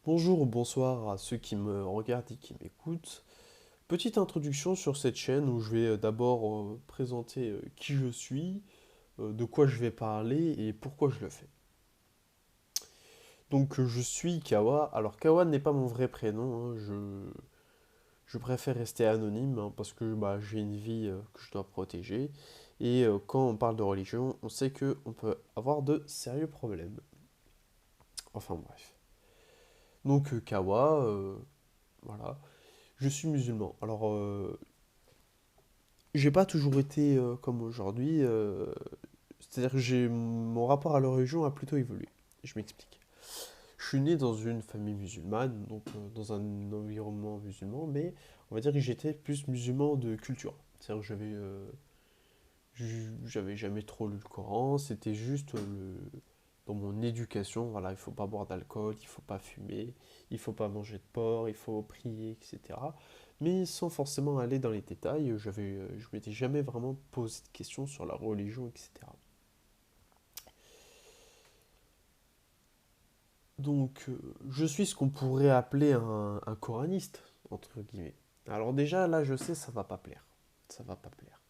Bonjour ou bonsoir à ceux qui me regardent et qui m'écoutent. Petite introduction sur cette chaîne où je vais d'abord présenter qui je suis, de quoi je vais parler et pourquoi je le fais. Donc je suis Kawa. Alors Kawa n'est pas mon vrai prénom, hein. Je préfère rester anonyme hein, parce que j'ai une vie que je dois protéger. Et quand on parle de religion, on sait qu'on peut avoir de sérieux problèmes. Enfin bref. Donc Kawa, voilà. Je suis musulman. Alors, j'ai pas toujours été comme aujourd'hui. C'est-à-dire que mon rapport à la religion a plutôt évolué. Je m'explique. Je suis né dans une famille musulmane, donc dans un environnement musulman, mais on va dire que j'étais plus musulman de culture. C'est-à-dire que j'avais jamais trop lu le Coran. C'était juste dans mon éducation. Voilà, il faut pas boire d'alcool, il faut pas fumer, il faut pas manger de porc, il faut prier, etc. Mais sans forcément aller dans les détails, je m'étais jamais vraiment posé de questions sur la religion, etc. Donc, je suis ce qu'on pourrait appeler un coraniste, entre guillemets. Alors déjà, là, je sais, ça va pas plaire. Ça va pas plaire.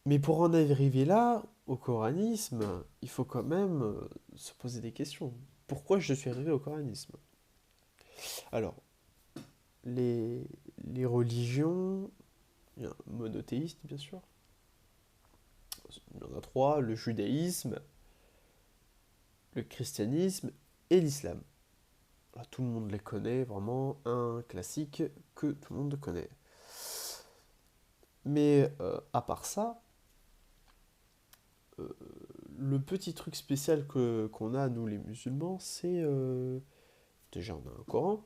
Mais pour en arriver là, au coranisme, il faut quand même se poser des questions. Pourquoi je suis arrivé au coranisme? Alors, les, les religions, il y a un monothéiste, bien sûr. Il y en a trois, le judaïsme, le christianisme et l'islam. Là, tout le monde les connaît, vraiment un classique que tout le monde connaît. Mais à part ça, euh, le petit truc spécial qu'on a, nous les musulmans, c'est déjà on a un Coran,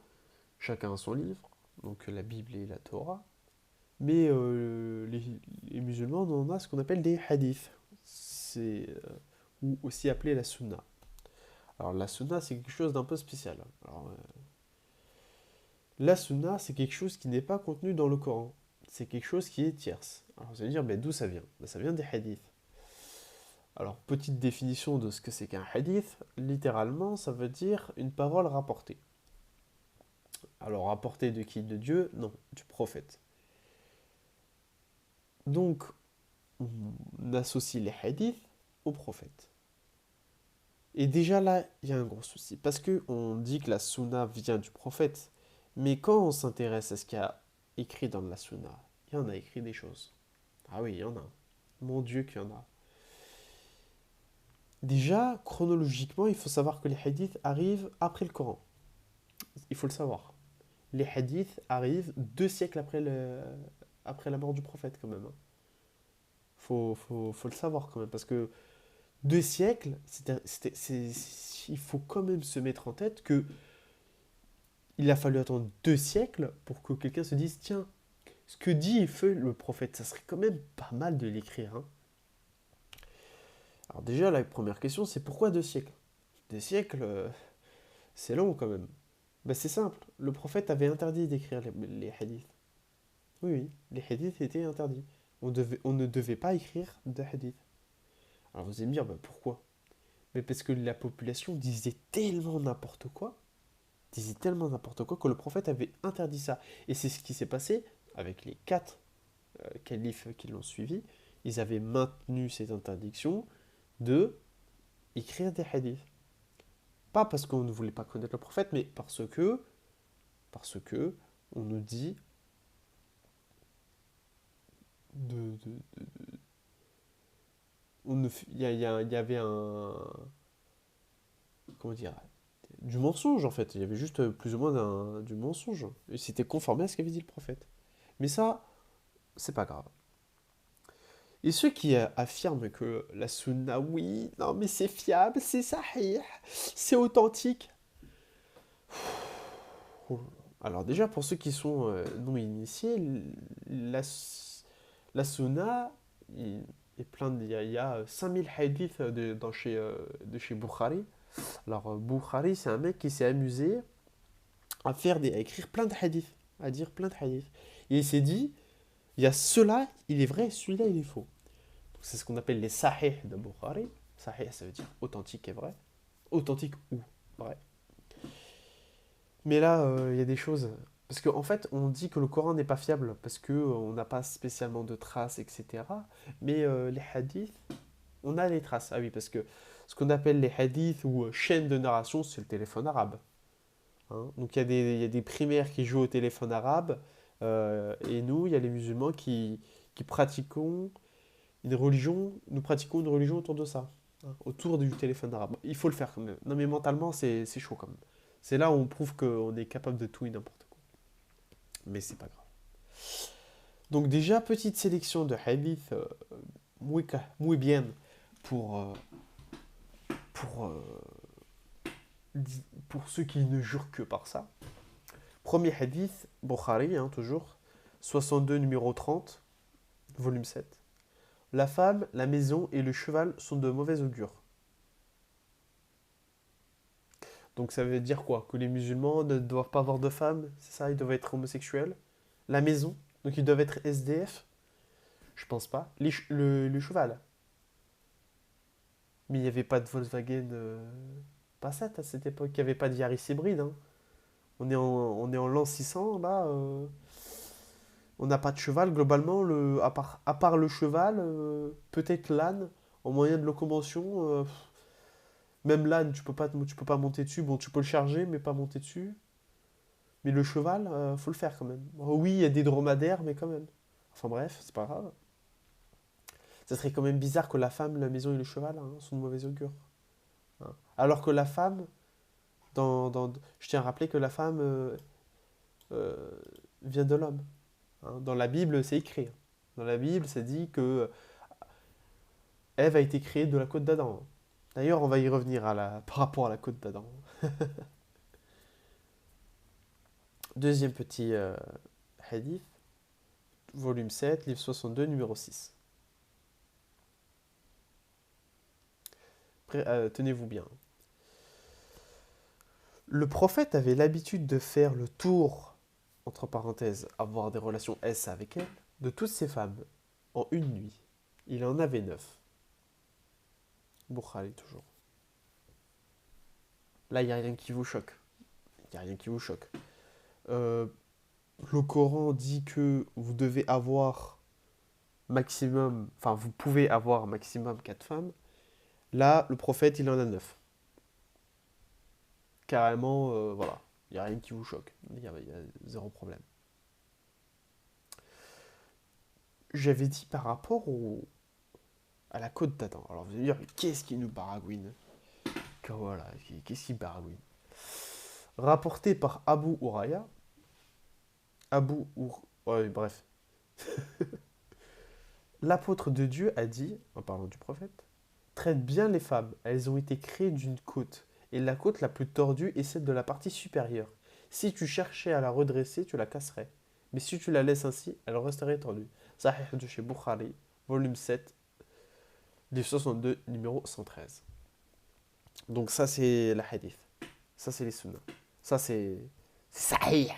chacun a son livre, donc la Bible et la Torah, mais les musulmans, on a ce qu'on appelle des hadiths, ou aussi appelé la sunna. Alors la sunna, c'est quelque chose d'un peu spécial. Alors, la sunna, c'est quelque chose qui n'est pas contenu dans le Coran. C'est quelque chose qui est tierce. Alors vous allez dire, ben, d'où ça vient? Ben, ça vient des hadiths. Alors, petite définition de ce que c'est qu'un hadith, littéralement, ça veut dire une parole rapportée. Alors, rapportée de qui? De Dieu? Non, du prophète. Donc, on associe les hadiths au prophète. Et déjà là, il y a un gros souci. Parce que on dit que la sunna vient du prophète. Mais quand on s'intéresse à ce qu'il y a écrit dans la sunna, il y en a écrit des choses. Ah oui, il y en a. Mon Dieu qu'il y en a. Déjà, chronologiquement, il faut savoir que les hadiths arrivent après le Coran. Il faut le savoir. Les hadiths arrivent 2 siècles après la mort du prophète, quand même, hein. Faut le savoir, quand même. Parce que 2 siècles, il faut quand même se mettre en tête que il a fallu attendre 2 siècles pour que quelqu'un se dise tiens, ce que dit et fait le prophète, ça serait quand même pas mal de l'écrire, hein. Alors, déjà, la première question, c'est pourquoi 2 siècles? 2 siècles, c'est long quand même. Ben, c'est simple, le prophète avait interdit d'écrire les hadiths. Oui, oui, les hadiths étaient interdits. On ne devait pas écrire de hadiths. Alors vous allez me dire, bah, pourquoi? Mais parce que la population disait tellement n'importe quoi que le prophète avait interdit ça. Et c'est ce qui s'est passé avec les quatre califes qui l'ont suivi. Ils avaient maintenu cette interdiction de écrire des hadiths. Pas parce qu'on ne voulait pas connaître le prophète, mais parce que on nous dit de il y avait comment dire, du mensonge en fait. Il y avait juste plus ou moins du mensonge. Et c'était conformé à ce qu'avait dit le prophète. Mais ça, c'est pas grave. Et ceux qui affirment que la sunna, oui, non mais c'est fiable, c'est sahih, c'est authentique. Alors déjà, pour ceux qui sont non initiés, la, la sunna, il, il y a 5000 hadiths de chez Bukhari. Alors Bukhari, c'est un mec qui s'est amusé à écrire plein de hadiths, à dire plein de hadiths. Et il s'est dit, il y a cela, il est vrai, celui-là, il est faux. Donc c'est ce qu'on appelle les sahih de Bukhari. Sahih, ça veut dire authentique et vrai. Authentique où? vrai. Mais là, il y a des choses. Parce qu'en fait, on dit que le Coran n'est pas fiable parce que on n'a pas spécialement de traces, etc. Mais les hadiths, on a les traces. Ah oui, parce que ce qu'on appelle les hadiths ou chaînes de narration, c'est le téléphone arabe. Hein. Donc il y a des primaires qui jouent au téléphone arabe. Et nous, il y a les musulmans qui pratiquons une religion. Nous pratiquons une religion autour de ça. Hein, autour du téléphone arabe. Il faut le faire quand même. Non mais mentalement, c'est chaud quand même. C'est là où on prouve qu'on est capable de tout et n'importe quoi. Mais c'est pas grave. Donc déjà, petite sélection de hadiths muy bien pour, euh, pour, euh, pour ceux qui ne jurent que par ça. Premier hadith, Bukhari, hein, toujours, 62 numéro 30, volume 7. La femme, la maison et le cheval sont de mauvais augure. Donc ça veut dire quoi? Que les musulmans ne doivent pas avoir de femmes, c'est ça? Ils doivent être homosexuels. La maison, donc ils doivent être SDF. Je pense pas. Le cheval. Mais il n'y avait pas de Volkswagen Passat à cette époque. Il n'y avait pas de Yaris hybride. Hein. On est en l'an 600, là. On n'a pas de cheval. Globalement, à part le cheval, peut-être l'âne, en moyen de locomotion. Même l'âne, tu peux pas monter dessus. Bon, tu peux le charger, mais pas monter dessus. Mais le cheval, faut le faire quand même. Oh oui, il y a des dromadaires, mais quand même. Enfin bref, c'est pas grave. Ça serait quand même bizarre que la femme, la maison et le cheval hein, sont de mauvais augure. Hein. Alors que la femme, je tiens à rappeler que la femme euh, vient de l'homme. Hein. Dans la Bible, c'est écrit. Hein. Dans la Bible, c'est dit que Ève a été créée de la côte d'Adam. D'ailleurs, on va y revenir par rapport à la côte d'Adam. Deuxième petit hadith, volume 7, livre 62, numéro 6. Tenez-vous bien. Le prophète avait l'habitude de faire le tour, entre parenthèses, avoir des relations S avec elle, de toutes ses femmes, en une nuit. Il en avait 9. Bukhari toujours. Là, il n'y a rien qui vous choque. Il n'y a rien qui vous choque. Euh, le Coran dit que vous devez avoir maximum, enfin vous pouvez avoir maximum 4 femmes. Là, le prophète, il en a 9. Carrément, voilà. Il n'y a rien qui vous choque. Il y a zéro problème. J'avais dit par rapport à la côte d'Adam. Alors vous allez dire, mais qu'est-ce qui nous baragouine? Voilà, qu'est-ce qui baragouine? Rapporté par Abu Huraya. Ouais, bref. L'apôtre de Dieu a dit, en parlant du prophète, traite bien les femmes, elles ont été créées d'une côte, et la côte la plus tordue est celle de la partie supérieure. Si tu cherchais à la redresser, tu la casserais. Mais si tu la laisses ainsi, elle resterait tordue. Sahih de chez Bukhari, volume 7, livre 62, numéro 113. Donc ça c'est la hadith. Ça c'est les sunnahs. Ça c'est sahih.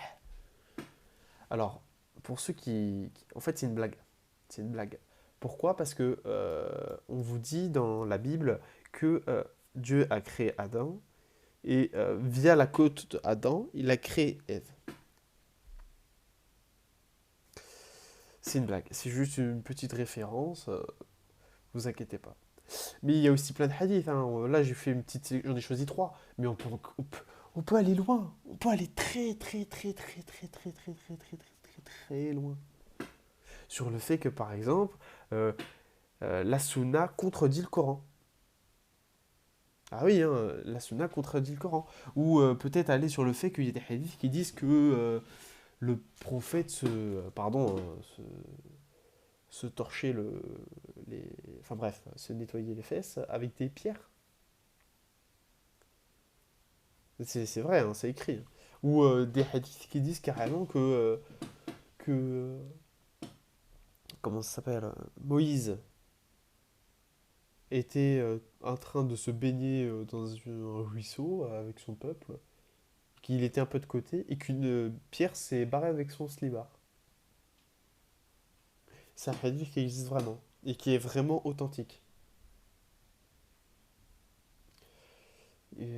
Alors, pour ceux en fait c'est une blague. C'est une blague. Pourquoi? Parce que on vous dit dans la Bible que Dieu a créé Adam et via la côte d'Adam, il a créé Ève. C'est une blague. C'est juste une petite référence. Vous inquiétez pas. Mais il y a aussi plein de hadiths. Hein. Là, j'ai fait une petite, j'en ai choisi trois. Mais on peut aller loin. On peut aller très très très très très très très très très très très très loin. Sur le fait que par exemple, euh, la sunna contredit le Coran. Ah oui, hein, la sunna contredit le Coran. Ou peut-être aller sur le fait qu'il y a des hadiths qui disent que le prophète se torchait enfin bref, se nettoyer les fesses avec des pierres. C'est vrai, hein, c'est écrit. Hein. Ou des hadiths qui disent carrément que comment ça s'appelle Moïse était en train de se baigner dans un ruisseau avec son peuple, qu'il était un peu de côté et qu'une pierre s'est barrée avec son slibard. C'est un hadith qui existe vraiment et qui est vraiment authentique.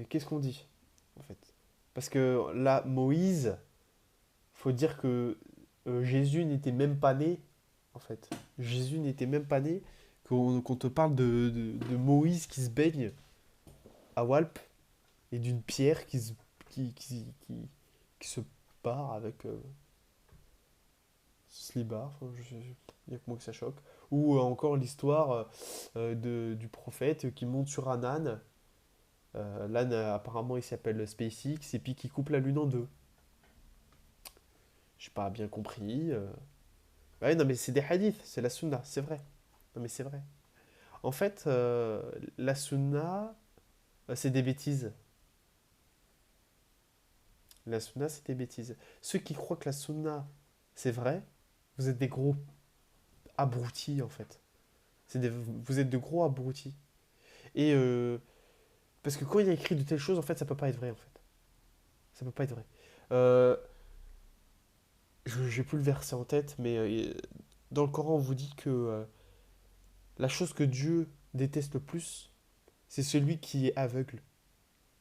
Qu'est-ce qu'on dit? en fait. Parce que là, Moïse, faut dire que Jésus n'était même pas né, en fait. Jésus n'était même pas né, qu'on te parle de Moïse qui se baigne à Walp et d'une pierre qui se part avec Slibar, enfin, il n'y a que moi que ça choque. Ou encore l'histoire du prophète qui monte sur un âne. L'âne, apparemment, il s'appelle SpaceX et puis qui coupe la lune en deux. J'ai pas bien compris. Ouais, non, mais c'est des hadiths, c'est la sunna, c'est vrai. Non, mais c'est vrai. En fait, la sunna, c'est des bêtises. La sunna, c'est des bêtises. Ceux qui croient que la sunna, c'est vrai, vous êtes des gros abrutis, en fait. Vous êtes de gros abrutis. Et parce que quand il y a écrit de telles choses, en fait, ça peut pas être vrai, en fait. Ça peut pas être vrai. Euh, j'ai plus le verset en tête, mais dans le Coran, on vous dit que la chose que Dieu déteste le plus, c'est celui qui est aveugle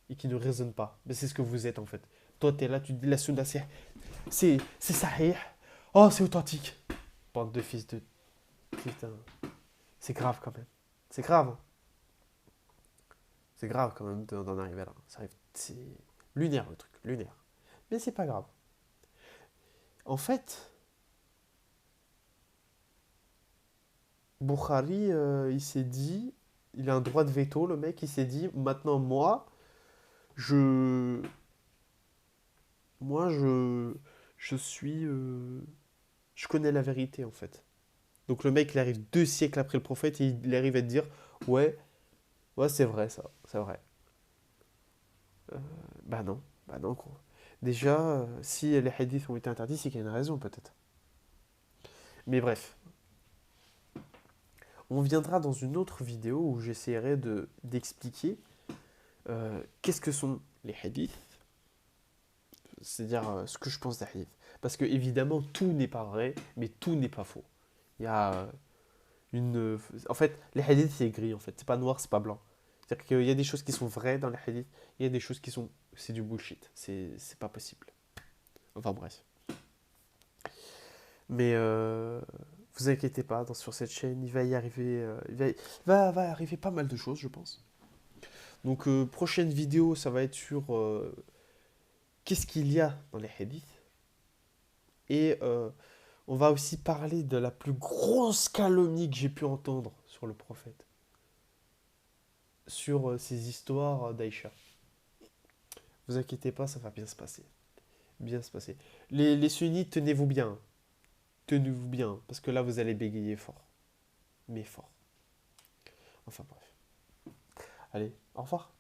et qui ne raisonne pas. Mais c'est ce que vous êtes, en fait. Toi, tu es là, tu te dis la sunna, c'est sahih. Oh, c'est authentique. Bande de fils de... Putain, c'est grave quand même. C'est grave, hein. C'est grave quand même d'en arriver là. Ça arrive, c'est lunaire le truc, lunaire. Mais c'est pas grave. En fait, Bukhari, il s'est dit, il a un droit de veto, le mec, il s'est dit, maintenant je, moi, je suis, je connais la vérité en fait. Donc le mec, il arrive 2 siècles après le prophète et il arrive à te dire, ouais, ouais, c'est vrai ça, c'est vrai. Euh, bah non, quoi. Déjà, si les hadiths ont été interdits, c'est qu'il y a une raison peut-être. Mais bref, on viendra dans une autre vidéo où j'essaierai d'expliquer qu'est-ce que sont les hadiths, c'est-à-dire ce que je pense des hadiths. Parce que évidemment, tout n'est pas vrai, mais tout n'est pas faux. Il y a en fait, les hadiths, c'est gris, en fait. C'est pas noir, c'est pas blanc. C'est-à-dire qu'il y a des choses qui sont vraies dans les hadiths, il y a des choses qui sont... C'est du bullshit. C'est pas possible. Enfin bref. Mais vous inquiétez pas, sur cette chaîne, il va y arriver... va arriver pas mal de choses, je pense. Donc, prochaine vidéo, ça va être sur qu'est-ce qu'il y a dans les hadiths. Et on va aussi parler de la plus grosse calomnie que j'ai pu entendre sur le prophète. Sur ces histoires d'Aïcha. Vous inquiétez pas, ça va bien se passer. Bien se passer. Les sunnites, tenez-vous bien. Tenez-vous bien. Parce que là, vous allez bégayer fort. Mais fort. Enfin bref. Allez, au revoir.